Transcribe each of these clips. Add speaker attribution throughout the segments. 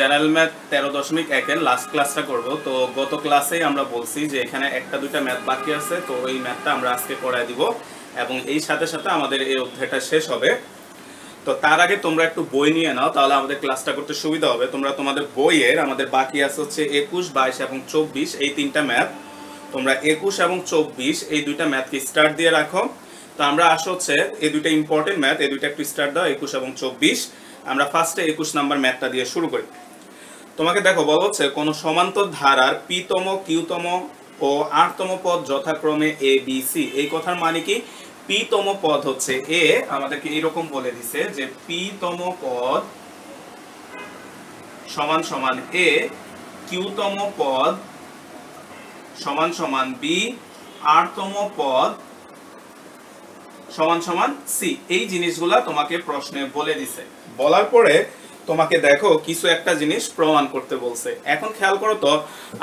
Speaker 1: General math 13.1 এর last ক্লাসটা করব। তো গত ক্লাসেই আমরা বলছি যে এখানে একটা দুইটা ম্যাথ বাকি আছে, তো ওই ম্যাথটা আমরা আজকে করায় দিব এবং এই সাথে সাথে আমাদের এই অধ্যায়টা শেষ হবে। তো তার আগে তোমরা একটু বই নিয়ে নাও, তাহলে আমাদের ক্লাসটা করতে সুবিধা হবে। তোমরা তোমাদের বইয়ের আমাদের বাকি আছে হচ্ছে 21, 22 এবং 24 এই তিনটা ম্যাথ। তোমরা 21 এবং 24 এই দুইটা ম্যাথকে স্টার্ট দিয়ে রাখো। তো আমরা আসো হচ্ছে এই দুইটা ইম্পর্টেন্ট ম্যাথ, এই দুইটা একটু স্টার্ট দাও, 21 এবং 24। আমরা ফার্স্টে 21 নাম্বার ম্যাথটা দিয়ে শুরু করি। তোমাকে দেখো বলা হচ্ছে কোন সমান্তর ধারার p-তম, q-তম ও r-তম পদ যথাক্রমে a b c। এই কথার মানে কি, p-তম পদ হচ্ছে a, আমাদেরকে এরকম বলে দিছে যে p-তম পদ সমান সমান a, q-তম পদ সমান সমান b, r-তম পদ সমান সমান c। এই জিনিসগুলা তোমাকে প্রশ্নে বলে দিছে। বলার পরে তোমাকে দেখো কিছু একটা জিনিস প্রমাণ করতে বলছে। এখন খেয়াল করো তো,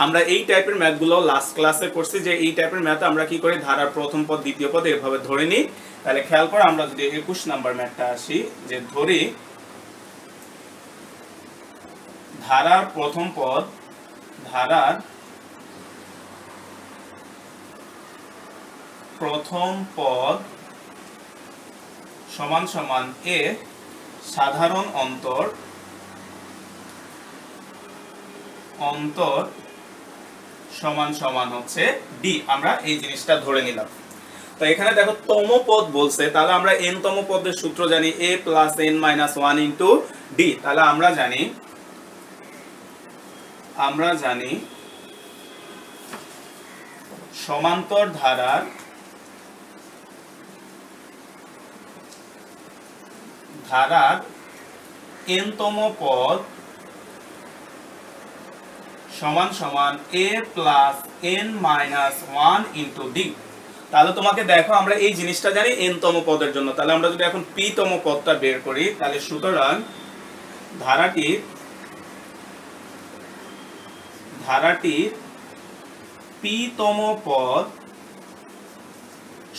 Speaker 1: আমরা এই টাইপের ম্যাথগুলো লাস্ট ক্লাসে করছি যে এই টাইপের ম্যাথ আমরা কি করি, ধারার প্রথম পদ দ্বিতীয় পদ এভাবে ধরে নিই। তাহলে খেয়াল করো, আমরা যদি 21 নাম্বার ম্যাথটা আসি, যে ধরি ধারার প্রথম পদ, ধারার প্রথম পদ সমান সমান a, সাধারণ অন্তর সমান সমান হচ্ছে d। আমরা এই জিনিসটা ধরে নিলাম। তো এখানে দেখো তম পদ বলছে, তাহলে আমরা n তম পদের সূত্র জানি a plus n minus 1 into d। তাহলে আমরা জানি সমান্তর ধারার n তম পদ সমান সমান a plus n minus 1 into d। তাহলে তোমাকে দেখো আমরা এই জিনিসটা জানি n তম পদের জন্য। তাহলে আমরা যদি এখন p তম পদটা বের করি, তাহলে সুতরাং ধারাটির p তম পদ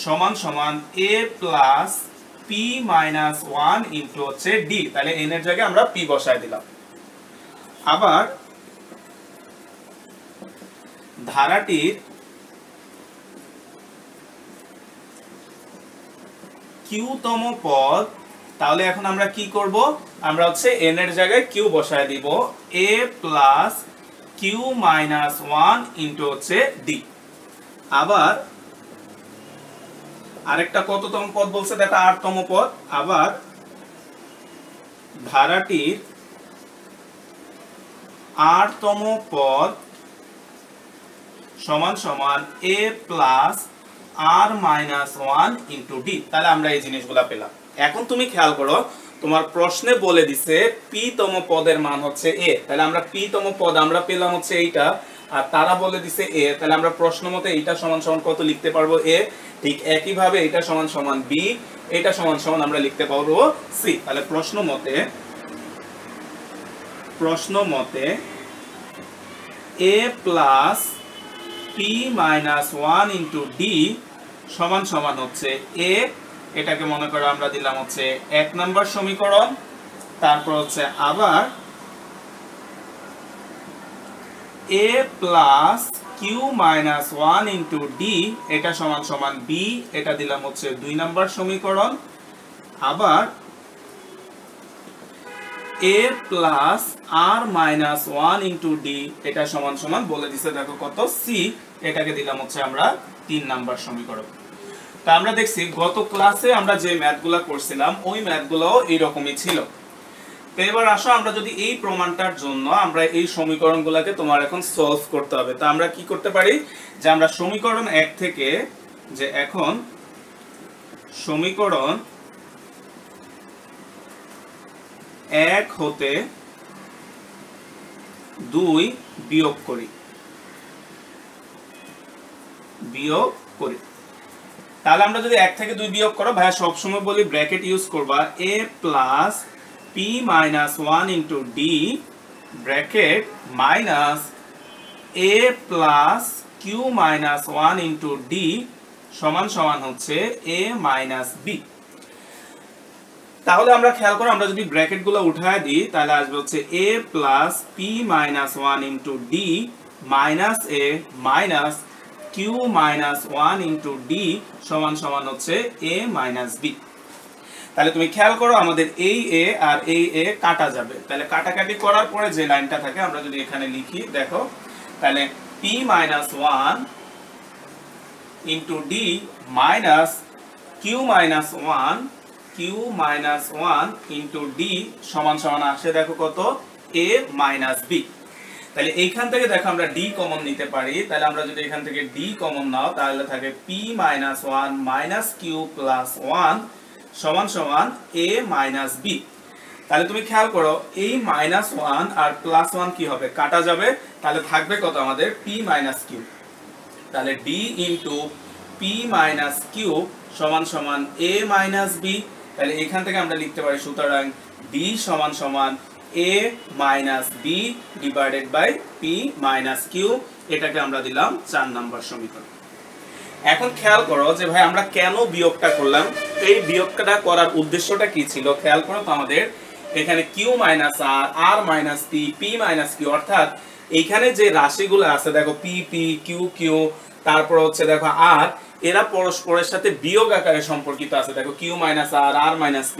Speaker 1: সমান সমান a plus p minus 1 into হচ্ছে d। তাহলে n এর জায়গায় আমরা p বসায় দিলাম। আবার ধারাটির q তম পদ, তাহলে এখন আমরা কি করব, আমরা হচ্ছে n এর জায়গায় q বসায় দিব, a plus q minus 1 into হচ্ছে d। আবার আরেকটা কততম পদ বলছে দেখো, r তম পদ। আবার ধারাটির r তম পদ সমান সমান a plus r minus 1 into d। তাহলে আমরা এই জিনিসগুলা পেলাম। এখন তুমি খেয়াল করো, তোমার প্রশ্নে বলে দিছে p তম পদের মান হচ্ছে a। তাহলে আমরা p তম পদ আমরা পেলাম হচ্ছে এইটা, আর তারা বলে দিছে a। তাহলে আমরা প্রশ্ন মতে এইটা সমান সমান কত লিখতে পারবো, a। ঠিক একই ভাবে এটা সমান সমান b, এটা সমান সমান আমরা লিখতে পারবো c। তাহলে প্রশ্ন মতে a plus p minus 1 into d সমান সমান হচ্ছে a। এটাকে মনে করো আমরা দিলাম হচ্ছে 1 নাম্বার সমীকরণ। তারপর হচ্ছে আবার a plus q minus 1 into d, এটা সমান সমান b, এটা দিলাম হচ্ছে 2 নাম্বার সমীকরণ। আবার a plus r minus 1 into d, এটা সমান সমান বলে দিছে দেখো কত, c, এটাকে দিলাম হচ্ছে আমরা 3 নাম্বার সমীকরণ। তা আমরা দেখছি গত ক্লাসে আমরা যে ম্যাথগুলা করছিলাম ওই ম্যাথগুলোও এইরকমই ছিল। তো এবার আসো, আমরা যদি এই প্রমাণটার জন্য আমরা এই সমীকরণগুলোকে তোমার এখন সলভ করতে হবে। তা আমরা কি করতে পারি, যে আমরা সমীকরণ 1 থেকে, যে এখন সমীকরণ 1 হতে 2 বিয়োগ করি। তাহলে আমরা যদি 1 থেকে 2 বিয়োগ করো, ভাইয়া সবসময় বলি ব্র্যাকেট ইউজ করবা, a plus p minus 1 into d bracket minus a plus q minus 1 into d সমান সমান হচ্ছে a মাইনাস b। তাহলে আমরা খেয়াল করো, আমরা যদি ব্র্যাকেট গুলো উঠায় দিই তাহলে আসবে হচ্ছে a plus p minus 1 into d minus a minus q minus 1 into d সমান সমান হচ্ছে a মাইনাস b। তাহলে তুমি খেয়াল করো আমাদের এই a আর এই a কাটা যাবে, তাহলে কাটাকাটি করার পরে যে লাইনটা থাকে আমরা যদি এখানে লিখি দেখো, তাহলে p minus 1 into d minus q minus 1 into d সমান সমান আসে দেখো কত, a মাইনাস b। তাহলে এইখান থেকে দেখো আমরা d কমন নিতে পারি, তাহলে আমরা যদি এখান থেকে d কমন নাও তাহলে থাকে p minus 1 minus q plus 1 সমান সমান a মাইনাস b। তাহলে তুমি খেয়াল করো এই মাইনাস 1 আর প্লাস 1 কি হবে, কাটা যাবে, তাহলে থাকবে কত আমাদের p মাইনাস q। তাহলে d into p minus q সমান সমান a মাইনাস b। তাহলে এখান থেকে আমরা লিখতে পারি সুতরাং d সমান সমান a minus b divided by p minus q। এটাকে আমরা দিলাম 4 নম্বর সমীকরণ। এখন খেয়াল করো যে ভাই আমরা কেন বিয়োগটা করলাম, এই বিয়োগটা করার উদ্দেশ্যটা কি ছিল খেয়াল করো তো, আমাদের এখানে q minus r, r minus p, p minus q, অর্থাৎ এইখানে যে রাশিগুলো আছে দেখো p p q q তারপর হচ্ছে দেখো r, এরা পরস্পরের সাথে বিয়োগ আকারে সম্পর্কিত আছে, দেখো q minus r, r minus p।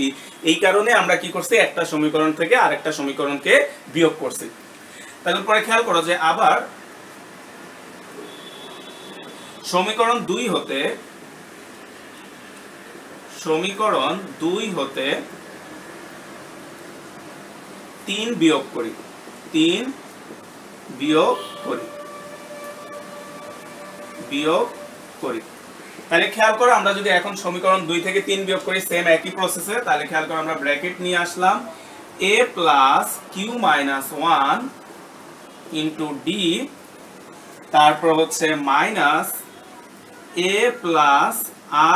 Speaker 1: এই কারণে আমরা কি করছি, একটা সমীকরণ থেকে আরেকটা সমীকরণকে বিয়োগ করছি। তাহলে পরে খেয়াল করো যে আবার সমীকরণ 2 হতে 3 বিয়োগ করি, তাহলে খেয়াল করো আমরা যদি এখন সমীকরণ 2 থেকে 3 বিয়োগ করি সেম একই প্রসেসে, তাহলে খেয়াল করো আমরা ব্র্যাকেট নিয়ে আসলাম a plus q minus 1 into d, তারপর হচ্ছে minus a plus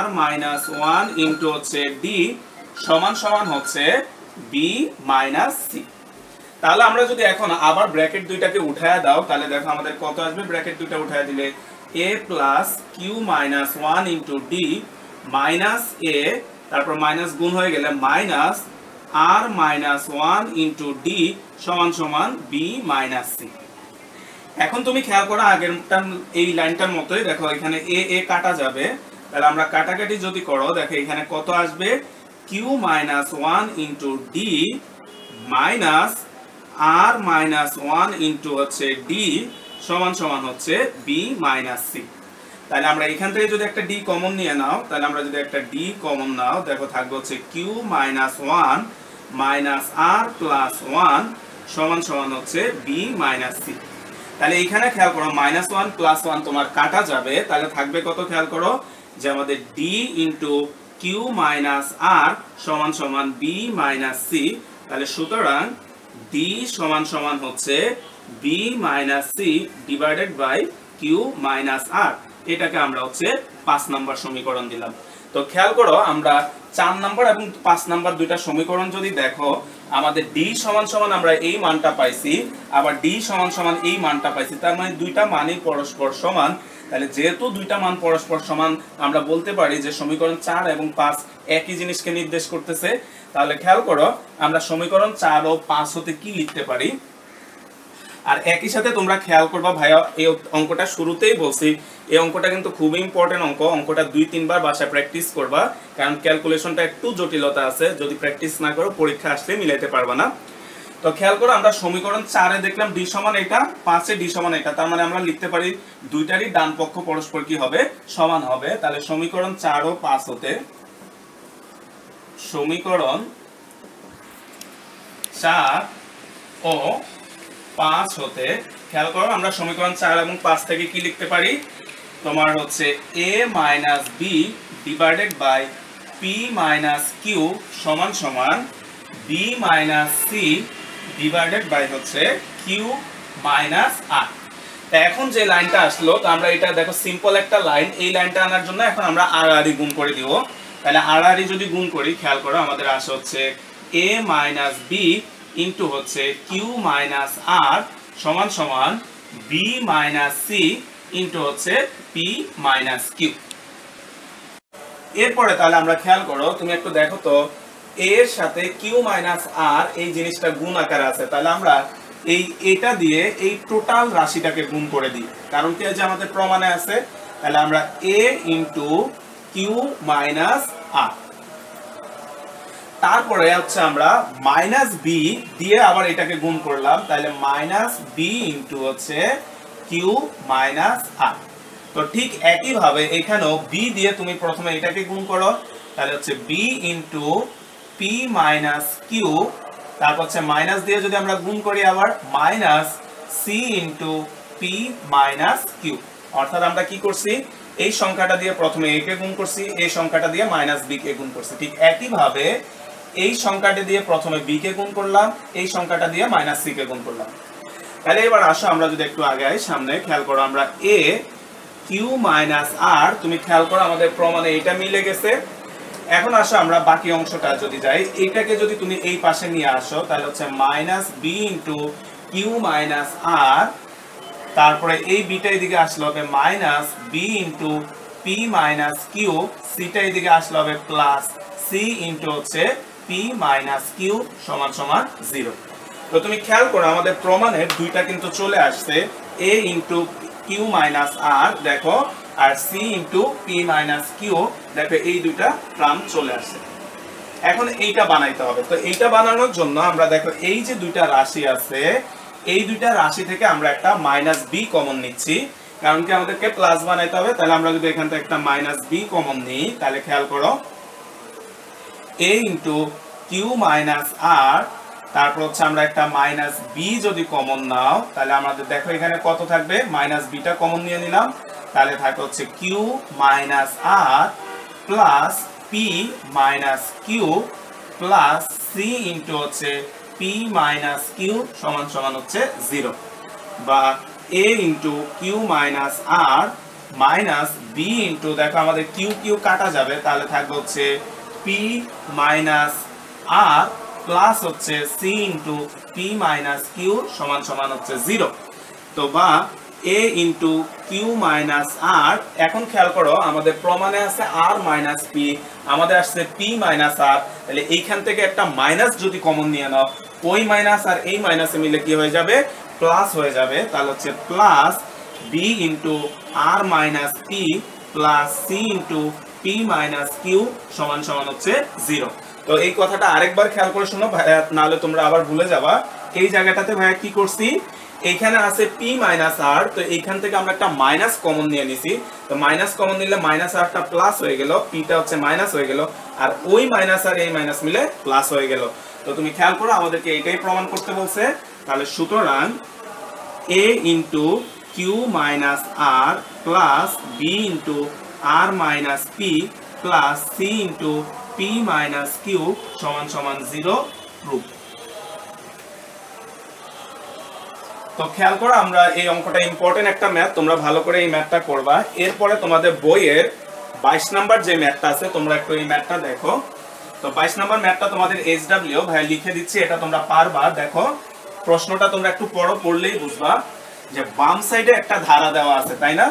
Speaker 1: r minus 1 into হচ্ছে d সমান সমান হচ্ছে b মাইনাস c। তাহলে আমরা যদি এখন আবার ব্র্যাকেট দুইটাকে উঠায়া দাও তাহলে দেখো আমাদের কত আসবে, ব্র্যাকেট দুইটা উঠায়া দিলে a plus q minus 1 into d minus a, তারপর মাইনাস গুণ হয়ে গেলে minus r minus 1 into d সমান সমান b মাইনাস c। এখন তুমি খেয়াল করো আগেরটা এই লাইনটার মতোই দেখো এখানে a a কাটা যাবে, তাহলে আমরা কাটাকাটি যদি করো দেখো এখানে কত আসবে, q minus 1 into d minus r minus 1 into হচ্ছে d সমান সমান হচ্ছে b মাইনাস c। তাহলে আমরা এখান থেকে যদি একটা d কমন নিয়ে নাও, তাহলে আমরা যদি একটা d কমন নাও দেখো থাকবে হচ্ছে q minus 1 minus r plus 1 সমান সমান হচ্ছে b মাইনাস c। তাহলে এখানে খেয়াল করো মাইনাস 1 প্লাস 1 তোমার কাটা যাবে, তাহলে থাকবে কত খেয়াল করো যে আমাদের d into q minus r সমান সমান b মাইনাস c। তাহলে সুতরাং d সমান সমান হচ্ছে b minus c divided by q minus r। এটাকে আমরা হচ্ছে 5 নম্বর সমীকরণ দিলাম। তো খেয়াল করো আমরা 4 নম্বর এবং 5 নম্বর দুইটা সমীকরণ যদি দেখো আমাদের d সমান সমান আমরা এই মানটা পাইছি, আবার d সমান সমান এই মানটা পাইছি, তার মানে দুইটা মানই পরস্পর সমান। তাহলে যেহেতু দুইটা মান পরস্পর সমান আমরা বলতে পারি যে সমীকরণ 4 এবং 5 একই জিনিসকে নির্দেশ করতেছে। তাহলে খেয়াল করো আমরা সমীকরণ 4 ও 5 হতে কি লিখতে পারি, আর একই সাথে তোমরা খেয়াল করবা ভাইয়া এই অঙ্কটা শুরুতেই বলছি এই অঙ্কটা কিন্তু খুবই ইম্পর্টেন্ট অঙ্ক, অঙ্কটা 2-3 বার বাসায় প্র্যাকটিস করবা, কারণ ক্যালকুলেশনটা একটু জটিলতা আছে, যদি প্র্যাকটিস না করো পরীক্ষা আসলে মিলাইতে পারবা না। তো খেয়াল করো আমরা সমীকরণ 4 এ দেখলাম d সমান এটা, 5 এ d সমান এটা, তার মানে আমরা লিখতে পারি দুইটারই ডান পক্ষ পরস্পর কি হবে, সমান হবে। তাহলে সমীকরণ 4 ও 5 হতে সমীকরণ 4 ও 5 হতে খেয়াল করো আমরা সমীকরণ 4 এবং 5 থেকে কি লিখতে পারি, তোমার হচ্ছে a minus b divided by p minus q সমান সমান b minus c divided by হচ্ছে q মাইনাস r। তো এখন যে লাইনটা আসলো তো আমরা এটা দেখো সিম্পল একটা লাইন, এই লাইনটা আনার জন্য এখন আমরা r r গুণ করে দিব। তাহলে r r যদি গুণ করি খেয়াল করো আমাদের আসে হচ্ছে a মাইনাস b ইন্টু হচ্ছে q মাইনাস r সমান সমান b মাইনাস c ইন্টু হচ্ছে p মাইনাস q। এরপরে তাহলে আমরা খেয়াল করো তুমি একটু দেখো তো a এর সাথে q মাইনাস r এই জিনিসটা গুণ আকারে আছে, তাহলে আমরা এটা দিয়ে এই টোটাল রাশিটাকে গুণ করে দিই, কারণ কি যে আমাদের প্রমাণে আছে। তাহলে আমরা a into q minus r, তারপরে হচ্ছে আমরা মাইনাস b দিয়ে আবার এটাকে গুণ করলাম, তাহলে মাইনাস b ইনটু হচ্ছে q মাইনাস r। তো ঠিক একই ভাবে এখানেও b দিয়ে তুমি প্রথমে এটাকে গুণ করো, তাহলে হচ্ছে b into p minus q, তারপর হচ্ছে মাইনাস দিয়ে যদি আমরা গুণ করি আবার minus c into p minus q। অর্থাৎ আমরা কি করছি, এই সংখ্যাটা দিয়ে প্রথমে a কে গুণ করছি, এই সংখ্যাটা দিয়ে মাইনাস b কে গুণ করছি। ঠিক একই ভাবে এই সংখ্যাটা দিয়ে প্রথমে b কে গুণ করলাম, এই সংখ্যাটা দিয়ে মাইনাস c কে গুণ করলাম। তাহলে এবার আসো আমরা যদি একটু আগে আই সামনে, খেয়াল করো আমরা a q মাইনাস r, তুমি খেয়াল করো আমাদের প্রমাণে এটা মিলে গেছে। এখন আসো আমরা বাকি অংশটা যদি যাই, এইটাকে যদি তুমি এই পাশে নিয়ে আসো, তাহলে হচ্ছে minus b into q minus r, তারপরে এই বিটা এদিকে আসলে হবে minus b into p minus q, সিটা এদিকে আসলে হবে প্লাস c ইনটু হচ্ছে p মাইনাস q সমান সমান 0। তো তুমি খেয়াল করো আমাদের প্রমাণের দুইটা কিন্তু চলে আসছে, a into q minus r দেখো, আর c into p minus q দেখো, এই দুইটা টার্ম চলে আসছে। এখন এইটা বানাইতে হবে। তো এইটা বানানোর জন্য আমরা দেখো এই যে দুইটা রাশি আছে, এই দুইটা রাশি থেকে আমরা একটা মাইনাস b কমন নিচ্ছি, কারণ কি আমাদেরকে প্লাস বানাইতে হবে। তাহলে আমরা যদি এখান থেকে একটা মাইনাস b কমন নিই, তাহলে খেয়াল করো a into q minus r, তারপর হচ্ছে আমরা একটা মাইনাস b যদি কমন নাও, তাহলে আমাদের দেখো এখানে কত থাকবে, মাইনাস b টা কমন নিয়ে নিলাম, তাহলে থাকে হচ্ছে q minus r plus p minus q plus c into হচ্ছে p মাইনাস q সমান সমান হচ্ছে 0, বা a into q minus r minus b into দেখো আমাদের q q কাটা যাবে, তাহলে থাকবে হচ্ছে p মাইনাস r প্লাস হচ্ছে c into p minus q সমান সমান হচ্ছে 0। তো বা a into q minus r, এখন খেয়াল করো আমাদের প্রমাণে আছে r মাইনাস p, আমাদের আসছে p মাইনাস r, তাহলে এইখান থেকে একটা মাইনাস যদি কমন নিয়ে নাও, ওই মাইনাস আর এই মাইনাসে মিলে কি হয়ে যাবে, প্লাস হয়ে যাবে। তাহলে হচ্ছে plus b into r minus p plus c into p minus q সমান সমান হচ্ছে 0। তো এই কথাটা আরেকবার খেয়াল করে শোনো ভাইয়া, নাহলে তোমরা আবার ভুলে যাবা। এই জায়গাটাতে ভাইয়া কি করছি, এইখানে আছে p মাইনাস r, তো এইখান থেকে আমরা একটা মাইনাস কমন নিয়ে নিছি, তো মাইনাস কমন নিলে মাইনাস r টা প্লাস হয়ে গেল, p টা হচ্ছে মাইনাস হয়ে গেল, আর ওই মাইনাস আর এই মাইনাস মিলে প্লাস হয়ে গেল। তো তুমি খেয়াল করো আমাদেরকে এটাই প্রমাণ করতে বলছে। তাহলে সুতরাং a into q minus r plus b into r minus p plus c into p minus q সমান সমান 0 প্রুফ। তো খেয়াল করো আমরা এই অঙ্কটা ইম্পর্টেন্ট একটা ম্যাথ, তোমরা ভালো করে এই ম্যাথটা করবা। এরপরে তোমাদের বইয়ের 22 নাম্বার যে ম্যাথটা আছে তোমরা একটু এই ম্যাথটা দেখো। তো 22 নাম্বার ম্যাথটা তোমাদের SW ভাই লিখে দিচ্ছি, এটা তোমরা পারবা। দেখো প্রশ্নটা তোমরা একটু পড়লেই বুঝবা যে বাম সাইডে একটা ধারা দেওয়া আছে, তাই না,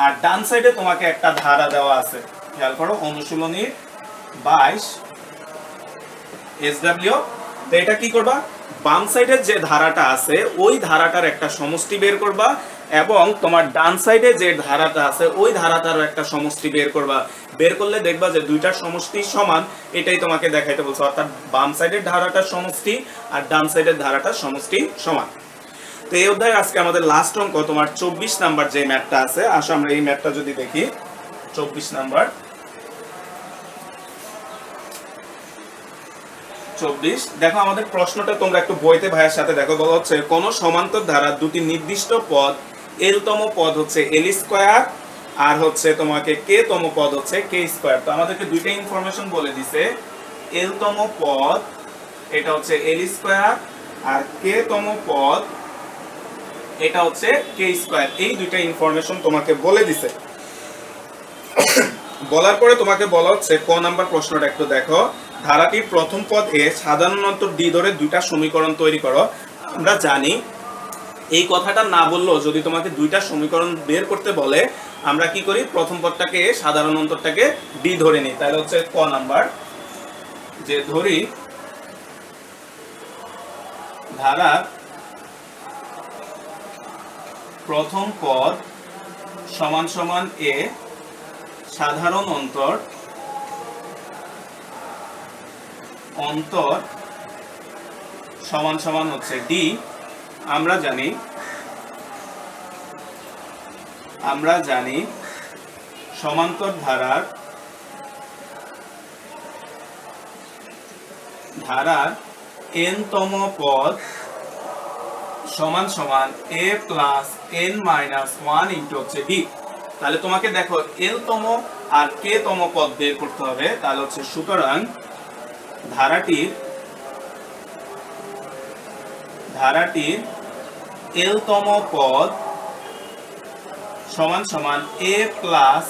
Speaker 1: আর ডান সাইডে তোমাকে একটা ধারা দেওয়া আছে। খেয়াল করো অনুশীলনী 22 SW। তো এটা কি করবা, বাম সাইডের যে ধারাটা আছে ওই ধারাটার একটা সমষ্টি বের করবা, এবং তোমার ডান সাইডে যে ধারাটা আছে ওই ধারাটারও একটা সমষ্টি বের করবা। বের করলে দেখবা যে দুইটার সমষ্টি সমান, এটাই তোমাকে দেখাইতে বলছে। অর্থাৎ বাম সাইডের ধারাটার সমষ্টি আর ডান সাইডের ধারাটার সমষ্টি সমান। তো এই অধ্যায়ে আজকে আমাদের লাস্ট অঙ্ক তোমার 24 নাম্বার যে ম্যাথটা আছে। আসো আমরা এই ম্যাথটা যদি দেখি, 24 নাম্বার 24। দেখো আমাদের প্রশ্নটা তোমরা একটু বইতে ভাইয়ের সাথে দেখো। বলা হচ্ছে কোন সমান্তর ধারা দুটি নির্দিষ্ট পদ, এল তম পদ হচ্ছে এল স্কয়ার আর হচ্ছে তোমাকে কে তম পদ হচ্ছে কে স্কয়ার। তো আমাদেরকে দুইটা ইনফরমেশন বলে দিছে, এল তম পদ এটা হচ্ছে এল স্কয়ার আর কে তম পদ এটা হচ্ছে কে স্কয়ার। এই দুইটা ইনফরমেশন তোমাকে বলে দিছে। বলার পরে তোমাকে বলা হচ্ছে ক নাম্বার প্রশ্নটা একটু দেখো। ধারাটির প্রথম পদ এ সাধারণ অন্তর ডি ধরে দুইটা সমীকরণ তৈরি করো। আমরা জানি এই কথাটা না বললেও যদি তোমাকে দুইটা সমীকরণ বের করতে বলে আমরা কি করি, প্রথম পদটাকে এ সাধারণ অন্তরটাকে ডি ধরে নিই। তাহলে হচ্ছে ক নাম্বার। যে ধরি ধারার প্রথম পদ সমান সমান এ, সাধারণ অন্তর সমান সমান হচ্ছে ডি। আমরা জানি সমান্তর ধারার n তম পদ সমান সমান a plus n minus 1 into হচ্ছে d। তাহলে তোমাকে দেখো l তম আর k তম পদ বের করতে হবে। তাহলে হচ্ছে সুতরাং ধারাটির l তম পদ সমান সমান a plus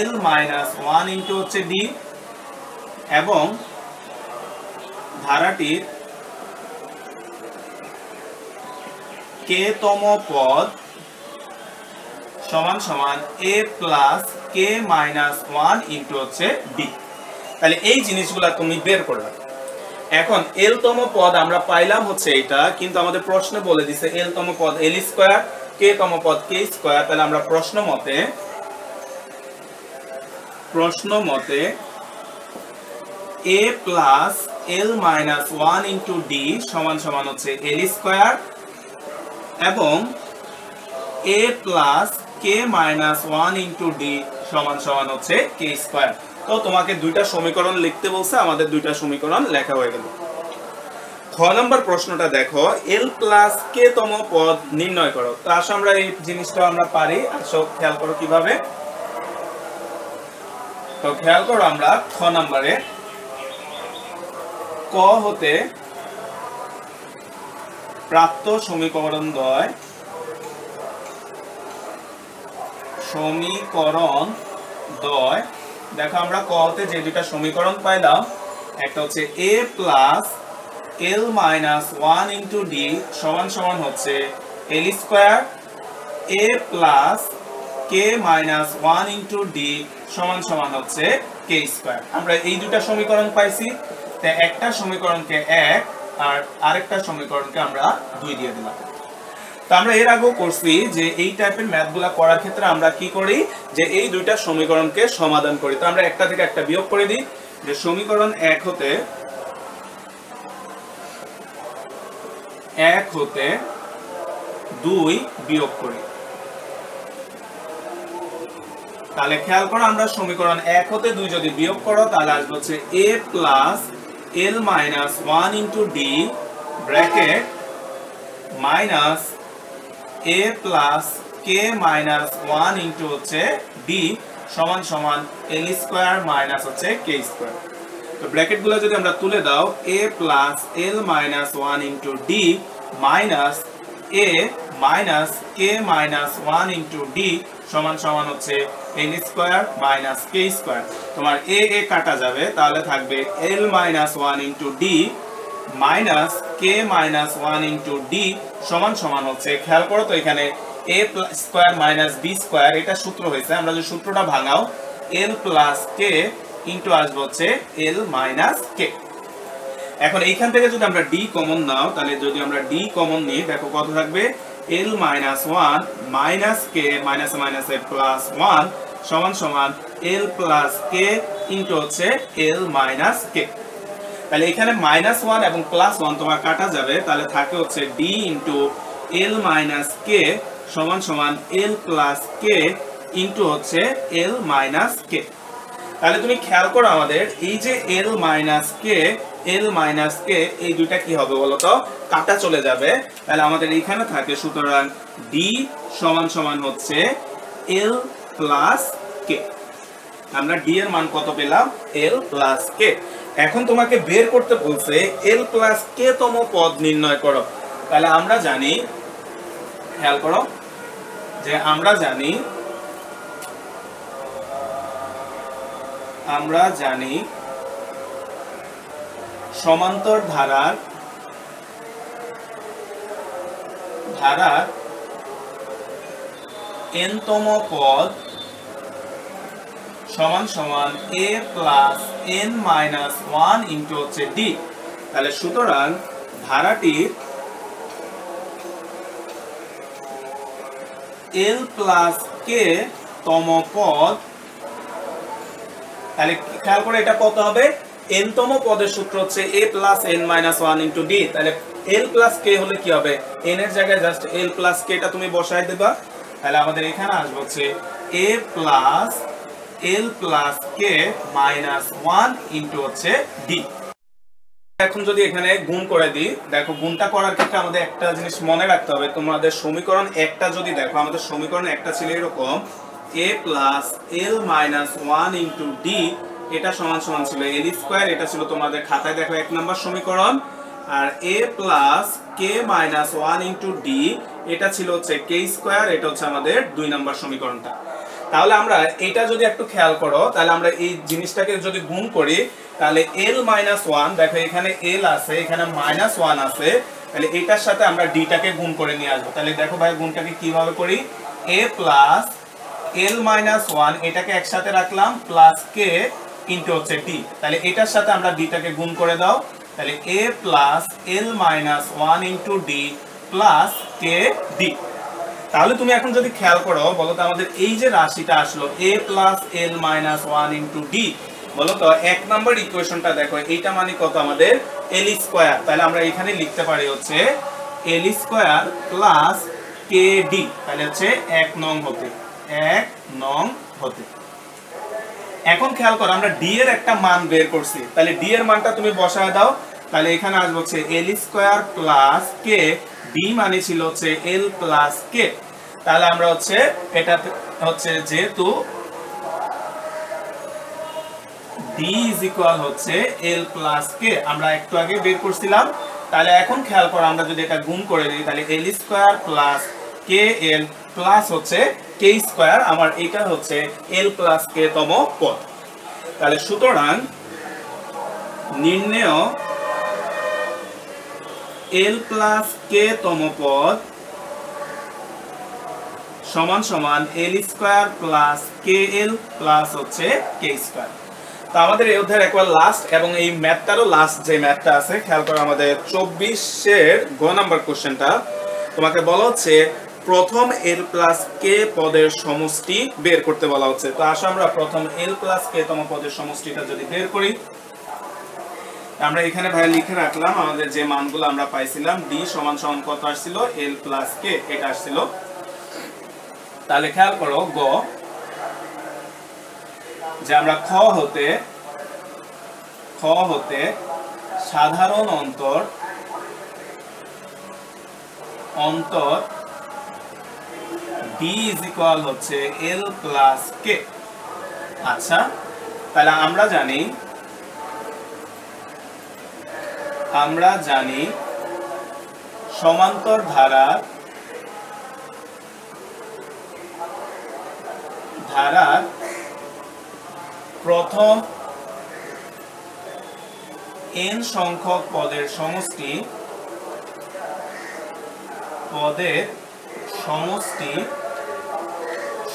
Speaker 1: l minus 1 into হচ্ছে d, এবং ধারাটির k তম পদ সমান সমান a plus k minus 1 into হচ্ছে d। তাহলে এই জিনিসগুলা তুমি বের করবে। এখন l তম পদ আমরা পাইলাম হচ্ছে এটা, কিন্তু আমাদের প্রশ্নে বলে দিছে l তম পদ l স্কয়ার, k তম পদ k স্কয়ার। তাহলে আমরা প্রশ্ন মতে a plus l minus 1 into d সমান সমান হচ্ছে l স্কয়ার, এবং a plus k minus 1 into d সমান সমান হচ্ছে k স্কয়ার। তো তোমাকে দুইটা সমীকরণ লিখতে বলছে, আমাদের দুইটা সমীকরণ লেখা হয়ে গেল। খ নম্বর প্রশ্নটা দেখো, l প্লাস k তম পদ নির্ণয় করো। তো আসো আমরা এই জিনিসটা আমরা পারি। আসো খেয়াল করো কিভাবে। তো খেয়াল করো, আমরা খ নম্বরে ক হতে প্রাপ্ত সমীকরণ দ্বয় দেখো আমরা ক হতে যে দুটা সমীকরণ পাইলাম, একটা হচ্ছে a plus l minus 1 into d সমান সমান হচ্ছে l square, a plus k minus 1 into d সমান সমান হচ্ছে k স্কয়ার। আমরা এই দুটা সমীকরণ পাইছি। তো একটা সমীকরণকে 1 আর আরেকটা সমীকরণকে আমরা 2 দিয়ে দিলাম। তো আমরা এর আগেও করছি যে এই টাইপের ম্যাথগুলা করার ক্ষেত্রে আমরা কি করি, যে এই দুইটা সমীকরণকে সমাধান করি। তো আমরা একটা থেকে একটা বিয়োগ করে দিই, যে সমীকরণ 1 হতে 2 বিয়োগ করি। তাহলে খেয়াল করো, আমরা সমীকরণ 1 হতে 2 যদি বিয়োগ করো তাহলে আসবে হচ্ছে a plus l minus 1 into d bracket minus a plus k minus 1 into হচ্ছে d সমান সমান l স্কয়ার মাইনাস হচ্ছে k স্কয়ার। তো ব্র্যাকেটগুলো যদি আমরা তুলে দাও, a plus l minus 1 into d minus a minus k minus 1 into d সমান সমান হচ্ছে l square minus k square. তোমার a কাটা যাবে, তাহলে থাকবে l minus 1 into d minus k minus 1 into d সমান সমান হচ্ছে, খেয়াল করো তো এখানে a square minus b square, এটা সূত্র হয়েছে। আমরা যদি সূত্রটা ভাঙাও, l প্লাস k ইন্টু আসবে হচ্ছে l মাইনাস k। এখন এইখান থেকে যদি আমরা d কমন নাও, তাহলে যদি আমরা d কমন নিই, দেখো কত থাকবে l minus 1 minus k minus মাইনাসে প্লাস 1 সমান সমান l প্লাস k ইন্টু হচ্ছে l মাইনাস k। তাহলে এখানে মাইনাস 1 এবং প্লাস 1 তোমার কাটা যাবে, তাহলে থাকে হচ্ছে d into l minus k সমান সমান l প্লাস k ইন্টু হচ্ছে l মাইনাস k। তাহলে তুমি খেয়াল করো, আমাদের এই যে l মাইনাস k এই দুইটা কি হবে বলো তো, কাটা চলে যাবে। তাহলে আমাদের এখানে থাকে, সুতরাং d সমান সমান হচ্ছে l প্লাস k। আমরা d এর মান কত পেলাম, l প্লাস k। এখন তোমাকে বের করতে বলছে l প্লাস k তম পদ নির্ণয় করো। তাহলে আমরা জানি, খেয়াল করো, যে আমরা জানি সমান্তর ধারার n তম পদ সমান সমান a plus n minus 1 into হচ্ছে d। তাহলে সুতরাং ধারাটির l প্লাস k তম পদ, তাহলে খেয়াল করে এটা কত হবে, n তম পদের সূত্র হচ্ছে a plus n minus 1 into d। তাহলে l প্লাস k হলে কি হবে, n এর জায়গায় জাস্ট l প্লাস k টা তুমি বসায় দেবা। তাহলে আমাদের এখানে আসবে হচ্ছে a plus l plus k minus 1 into হচ্ছে d। এখন যদি এখানে গুণ করে দিই, দেখো গুণটা করার ক্ষেত্রে আমাদের একটা জিনিস মনে রাখতে হবে, তোমাদের সমীকরণ একটা যদি দেখো, আমাদের সমীকরণ একটা ছিল এরকম a plus l minus 1 into d, এটা সমান সমান ছিল l স্কয়ার, এটা ছিল তোমাদের খাতায় দেখো 1 নম্বর সমীকরণ। আর a plus k minus 1 into d, এটা ছিল হচ্ছে k স্কয়ার, এটা হচ্ছে আমাদের 2 নম্বর সমীকরণটা। তাহলে আমরা এটা যদি একটু খেয়াল করো, তাহলে আমরা এই জিনিসটাকে যদি গুণ করি, তাহলে l মাইনাস 1, দেখো এখানে l আছে, এখানে মাইনাস 1 আছে, তাহলে এটার সাথে আমরা d টাকে গুণ করে নিয়ে আসবো। তাহলে দেখো ভাই গুণটাকে কিভাবে করি, a প্লাস l মাইনাস 1 এটাকে একসাথে রাখলাম প্লাস k ইন্টু হচ্ছে d। তাহলে এটার সাথে আমরা d টাকে গুণ করে দাও, তাহলে a plus l minus 1 into d plus k d। তাহলে তুমি এখন যদি খেয়াল করো, বলো তো আমাদের এই যে রাশিটা আসলো a plus l minus 1 into d, বলো তো 1 নম্বর ইকুয়েশনটা দেখো, এইটা মানে কত আমাদের l স্কয়ার। তাহলে আমরা এখানে লিখতে পারি হচ্ছে l স্কয়ার প্লাস kd, তাহলে হচ্ছে 1 নং হতে। এখন খেয়াল করো আমরা d এর একটা মান বের করছি, তাহলে d এর মানটা তুমি বসায় দাও। তাহলে এখানে আসবে হচ্ছে l square plus k, d মানে ছিল হচ্ছে l প্লাস k। তাহলে আমরা হচ্ছে এটা হচ্ছে যেহেতু d ইজ ইকুয়াল হচ্ছে l প্লাস k, আমরা একটু আগে বের করছিলাম। তাহলে এখন খেয়াল করো আমরা যদি এটা গুণ করে দিই, তাহলে l square plus kl plus হচ্ছে k স্কয়ার, আমার এটা হচ্ছে l প্লাস k তম পদ। তাহলে সুতরাং নির্ণেয় l প্লাস k তম পদ সমান সমান l square plus kl plus হচ্ছে k স্কয়ার। তো আমাদের এই অধ্যায়ের একবার লাস্ট এবং এই ম্যাথটারও লাস্ট যে ম্যাথটা আছে, খেয়াল করো আমাদের 24 এর গ নাম্বার কোশ্চেনটা তোমাকে বলা হচ্ছে প্রথম l প্লাস k পদের সমষ্টি বের করতে বলা হচ্ছে। তো আসো আমরা প্রথম l প্লাস k তম পদের সমষ্টিটা যদি বের করি, আমরা এখানে ভাই লিখে রাখলাম আমাদের যে মানগুলো আমরা পাইছিলাম, d সমান সমান কত আসছিল, l প্লাস k এটা আসছিল। তাহলে খেয়াল করো গ, যে আমরা খ হতে সাধারণ অন্তর d ইজ ইকুয়াল হচ্ছে l প্লাস k। আচ্ছা, তাহলে আমরা জানি সমান্তর ধারার প্রথম n সংখ্যক পদের সমষ্টি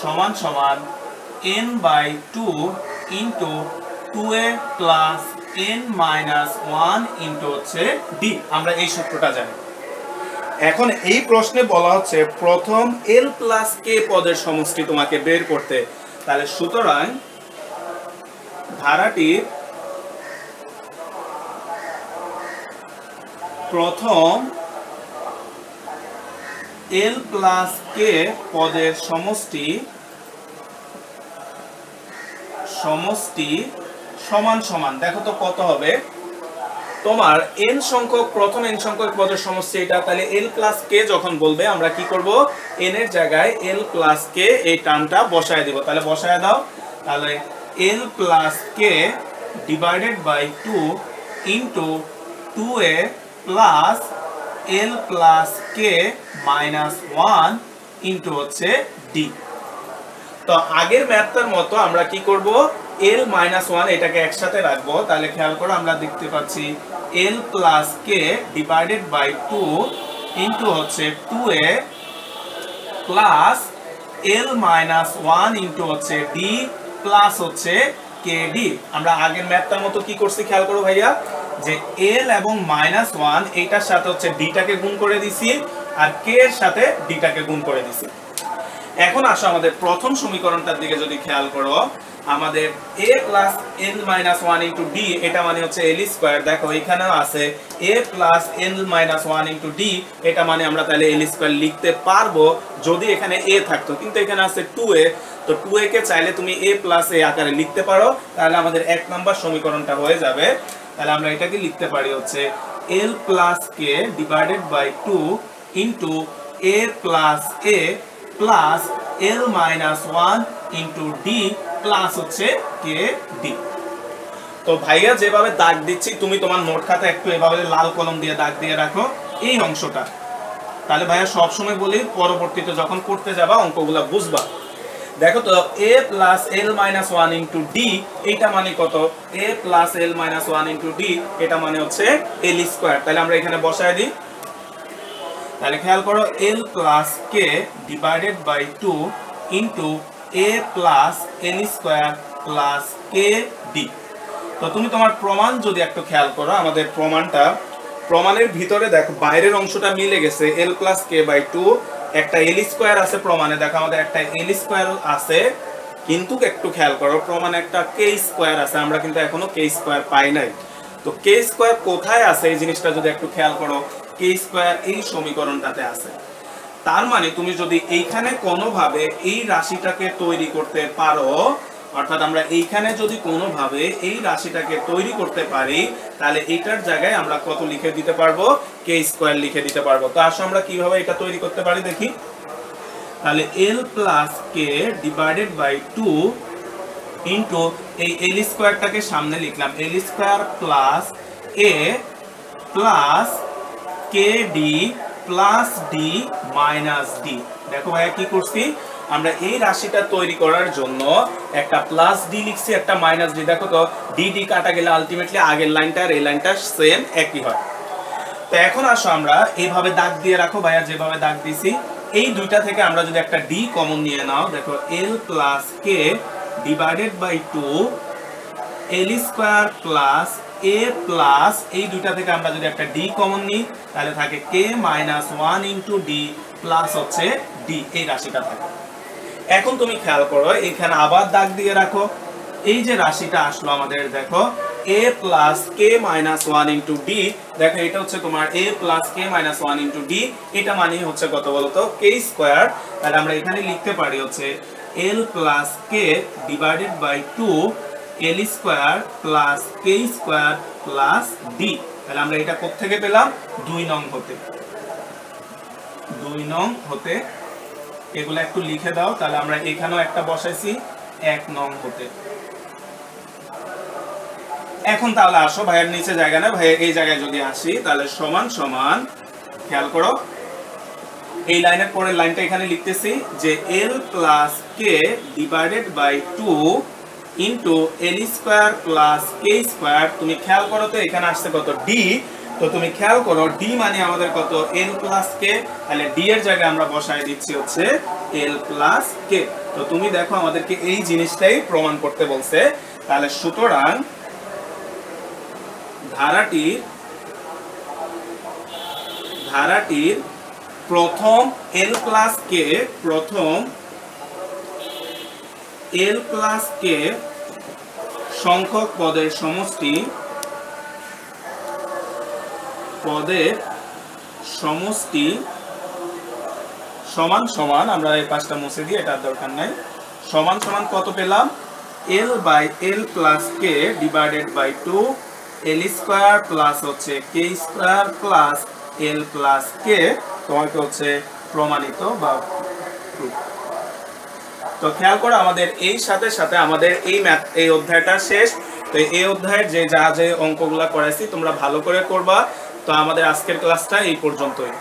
Speaker 1: সমান সমান n by 2 into 2a plus n minus 1 into হচ্ছে d। আমরা এই সূত্রটা জানি। এখন এই প্রশ্নে বলা হচ্ছে প্রথম l প্লাস k পদের সমষ্টি তোমাকে বের করতে। তাহলে সুতরাং ধারাটির প্রথম l প্লাস k পদের সমষ্টি সমান সমান, দেখো তো কত হবে তোমার n সংখ্যক, প্রথম n সংখ্যক পদের সমষ্টি এটা। তাহলে l প্লাস k যখন বলবে আমরা কি করব, n এর জায়গায় l প্লাস k এই টার্মটা বসায় দিব। তাহলে বসায় দাও, তাহলে l plus k divided by 2 into 2a plus l plus k minus 1 into হচ্ছে d। তো আগের ম্যাথটার মতো আমরা কি করব, l মাইনাস 1 এটাকে একসাথে রাখবো। তাহলে খেয়াল করো আমরা দেখতে পাচ্ছি l plus k divided by 2 into হচ্ছে 2a plus l minus 1 into হচ্ছে d প্লাস হচ্ছে কে ডি। আমরা আগের ম্যাথটার মতো কি করছি খেয়াল করো ভাইয়া, যে এল এবং -1 এইটার সাথে হচ্ছে ডিটাকে গুণ করে দিছি আর কে এর সাথে ডিটাকে গুণ করে দিছি। এখন আসো আমাদের প্রথম সমীকরণটার দিকে যদি খেয়াল করো, আমাদের a plus n minus 1 into d, এটা মানে হচ্ছে এল স্কোয়ার। দেখো এখানেও আছে a plus n minus 1 into d, এটা মানে আমরা তাহলে এল স্কোয়ার লিখতে পারবো যদি এখানে a থাকতো, কিন্তু এখানে আছে 2a। তো 2a কে চাইলে তুমি a প্লাস a আকারে লিখতে পারো, তাহলে আমাদের 1 নম্বর সমীকরণটা হয়ে যাবে। তাহলে আমরা এটাকে লিখতে পারি হচ্ছে l plus k divided by 2 into a plus a plus l minus 1 into d plus হচ্ছে কে ডি। তো ভাইয়া যেভাবে দাগ দিচ্ছি, তুমি তোমার নোট খাতা একটু এভাবে লাল কলম দিয়ে দাগ দিয়ে রাখো এই অংশটা, তাহলে ভাইয়া সবসময় বলি পরবর্তীতে যখন করতে যাবা অঙ্কগুলা বুঝবা। দেখো তো a plus l minus 1 into D, এইটা মানে কত? a plus l minus 1 into d, এটা মানে হচ্ছে l স্কোয়ার। তাহলে আমরা এখানে বসায় দিই। তাহলে খেয়াল করো l plus k divided by 2 into a plus l square plus k d. তো তুমি তোমার প্রমাণ যদি একটু খেয়াল করো, আমাদের প্রমাণের ভিতরে দেখো বাইরের অংশটা মিলে গেছে, l প্লাস k বাই 2, একটা l স্কোয়ার আছে প্রমাণে, দেখো আমাদের একটা l স্কোয়ার আছে, কিন্তু একটু খেয়াল করো প্রমাণে একটা k স্কোয়ার আছে, আমরা কিন্তু এখনো k স্কোয়ার পাই নাই। তো k স্কোয়ার কোথায় আছে এই জিনিসটা যদি একটু খেয়াল করো, k স্কোয়ার এই সমীকরণটাতে আছে। তার মানে তুমি যদি এইখানে কোনোভাবে এই রাশিটাকে তৈরি করতে পারো, অর্থাৎ আমরা এইখানে যদি কোনোভাবে এই রাশিটাকে তৈরি করতে পারি, তাহলে এইটার জায়গায় আমরা কত লিখে দিতে পারবো? k স্কোয়ার লিখে দিতে পারবো। তো আসো আমরা কিভাবে এটা তৈরি করতে পারি দেখি। তাহলে l plus k divided by 2 into এই l স্কোয়ারটাকে সামনে লিখলাম, l square plus a plus k d plus d minus d. দেখো ভাইয়া কি করছি, আমরা এই রাশিটা তৈরি করার জন্য একটা প্লাস ডি লিখছি, একটা মাইনাস ডি। দেখো তো ডি ডি কাটা গেলে আলটিমেটলি আগের লাইনটা আর এই লাইনটা সেম একই হয়। তো এখন আসো আমরা এইভাবে দাগ দিয়ে রাখো ভাইয়া, যেভাবে দাগ দিছি এই দুইটা থেকে আমরা যদি একটা ডি কমন নিয়ে নাও, দেখো l plus k divided by 2 l square plus a plus এই দুইটা থেকে আমরা যদি একটা d কমন নিই, তাহলে থাকে k minus 1 into d plus হচ্ছে d, এই রাশিটা থাকে। এখন তুমি খেয়াল করো এখানে আবার দাগ দিয়ে রাখো, এই যে রাশিটা আসলো আমাদের, দেখো a plus k minus 1 into d, দেখো এটা হচ্ছে তোমার a plus k minus 1 into d, এটা মানে হচ্ছে কত বলতো? k square. তাহলে আমরা এখানে লিখতে পারি হচ্ছে l plus k divided by 2 l square plus k square plus d. তাহলে আমরা এটা কোথা থেকে পেলাম? 2 নং হতে। এগুলো একটু লিখে দাও, তাহলে আমরা এখানেও একটা বসাইছি 1 নং হতে। এখন তাহলে আসো ভাইয়ের নিচে জায়গা না, ভাইয়ের এই জায়গায় যদি আসি, তাহলে সমান সমান খেয়াল করো এই লাইনের পরের লাইনটা এখানে লিখতেছি যে l plus k divided by 2 into l square plus k square. তুমি খেয়াল করো তো এখানে আসছে কত? d। তো তুমি খেয়াল করো d মানে আমাদের কত? l plus k। তাহলে d এর জায়গায় আমরা বসায় দিচ্ছি হচ্ছে l প্লাস k। তো তুমি দেখো আমাদেরকে এই জিনিসটাই প্রমাণ করতে বলছে। তাহলে সুতরাং ধারাটির প্রথম l প্লাস k সংখ্যক পদের সমষ্টি সমান সমান, আমরা এই পাঁচটা মুছে দিই, এটার দরকার নাই, সমান সমান কত পেলাম? l by l plus k divided by 2 l square plus হচ্ছে k square plus l plus k, তোমাকে হচ্ছে প্রমাণিত বা প্রুফ। তো খেয়াল করো আমাদের এই সাথে সাথে আমাদের এই অধ্যায়টা শেষ। তো এই অধ্যায়ের যে অঙ্কগুলা করাইছি তোমরা ভালো করে করবা। তো আমাদের আজকের ক্লাসটা এই পর্যন্তই।